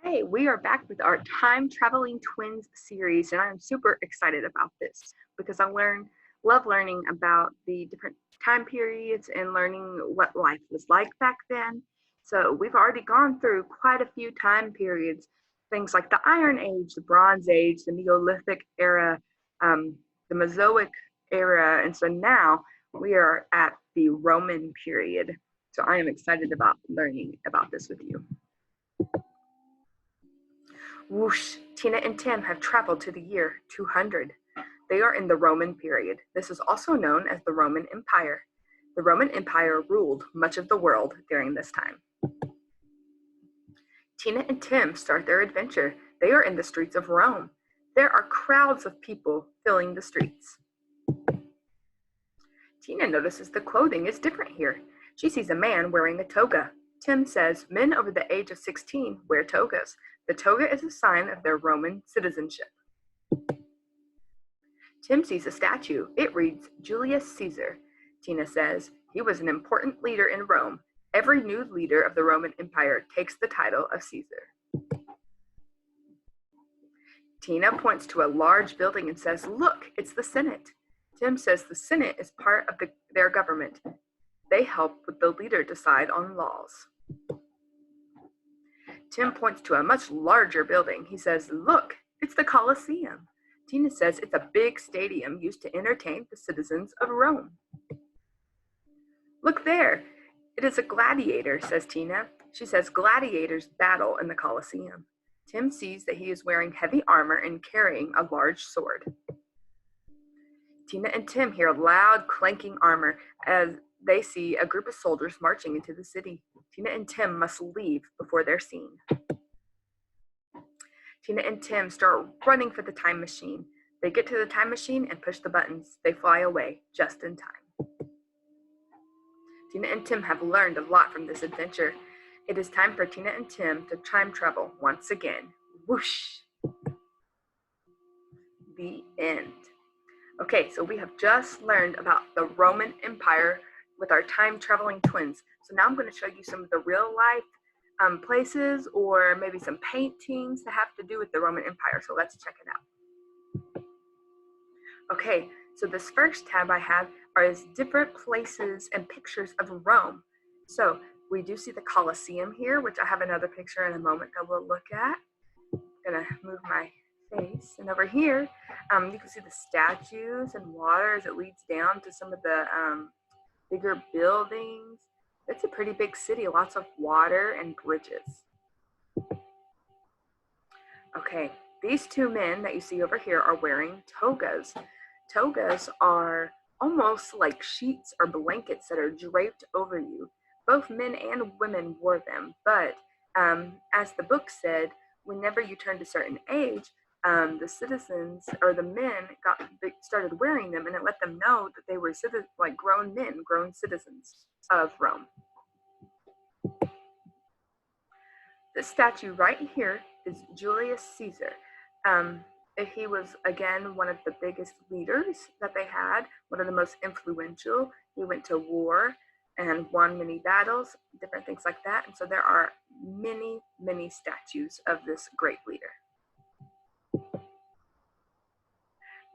Hey, we are back with our time traveling twins series, and I'm super excited about this because love learning about the different time periods and learning what life was like back then. So we've already gone through quite a few time periods, things like the Iron Age, the Bronze Age, the Neolithic era, um, the Mesozoic era, and so now we are at the Roman period. So I am excited about learning about this with you. Whoosh! Tina and Tim have traveled to the year 200. They are in the Roman period. This is also known as the Roman Empire. The Roman Empire ruled much of the world during this time. Tina and Tim start their adventure. They are in the streets of Rome. There are crowds of people filling the streets. Tina notices the clothing is different here. She sees a man wearing a toga. Tim says men over the age of 16 wear togas. The toga is a sign of their Roman citizenship. Tim sees a statue. It reads Julius Caesar. Tina says he was an important leader in Rome. Every new leader of the Roman Empire takes the title of Caesar. Tina points to a large building and says, "Look, it's the Senate." Tim says the Senate is part of their government. They help with the leader decide on laws. Tim points to a much larger building. He says, "Look, it's the Colosseum." Tina says it's a big stadium used to entertain the citizens of Rome. "Look there, it is a gladiator," says Tina. She says gladiators battle in the Colosseum. Tim sees that he is wearing heavy armor and carrying a large sword. Tina and Tim hear loud clanking armor as they see a group of soldiers marching into the city. Tina and Tim must leave before they're seen. Tina and Tim start running for the time machine. They get to the time machine and push the buttons. They fly away just in time. Tina and Tim have learned a lot from this adventure. It is time for Tina and Tim to time travel once again. Whoosh! The end. Okay, so we have just learned about the Roman Empire with our time traveling twins. So now I'm going to show you some of the real life places or maybe some paintings that have to do with the Roman Empire. So let's check it out. Okay, so this first tab I have is different places and pictures of Rome. So we do see the Colosseum here, which I have another picture in a moment that we'll look at. I'm gonna move my face, and over here you can see the statues and water as it leads down to some of the bigger buildings. It's a pretty big city, lots of water and bridges. Okay, these two men that you see over here are wearing togas. Togas are almost like sheets or blankets that are draped over you. Both men and women wore them, but as the book said, whenever you turned a certain age, the citizens or the men started wearing them, and it let them know that they were like grown men, grown citizens of Rome. This statue right here is Julius Caesar. He was, again, one of the biggest leaders that they had, one of the most influential. He went to war and won many battles, different things like that. And so there are many, many statues of this great leader.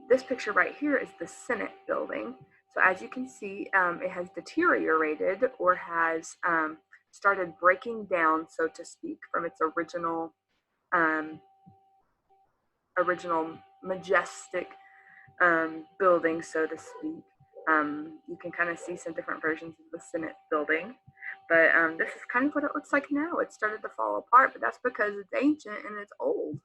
This picture right here is the Senate building. So as you can see, it has deteriorated or has started breaking down, so to speak, from its original majestic building, so to speak. You can kind of see some different versions of the Senate building, but this is kind of what it looks like now. It started to fall apart, but that's because it's ancient and it's old.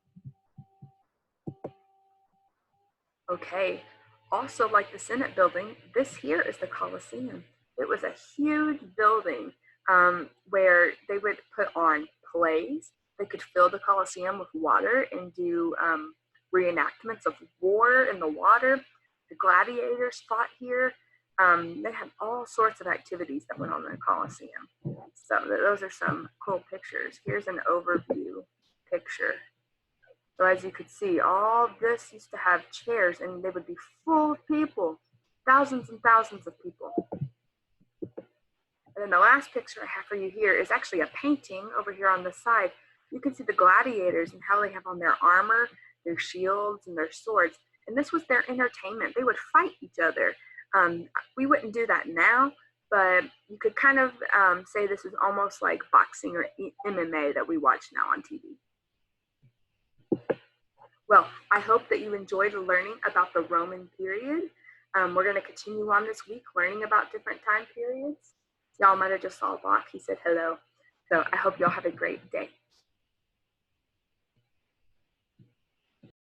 Okay, also like the Senate building, this here is the Colosseum. It was a huge building where they would put on plays. They could fill the Colosseum with water and do reenactments of war in the water. The gladiators fought here. They had all sorts of activities that went on in the Colosseum. So those are some cool pictures. Here's an overview picture. So as you could see, all this used to have chairs, and they would be full of people, thousands and thousands of people. And then the last picture I have for you here is actually a painting over here on the side. You can see the gladiators and how they have on their armor, their shields, and their swords. And this was their entertainment. They would fight each other. We wouldn't do that now, but you could kind of say this is almost like boxing or MMA that we watch now on TV. Well, I hope that you enjoyed learning about the Roman period. We're going to continue on this week learning about different time periods. Y'all might have just saw Bach. He said hello. So I hope y'all have a great day.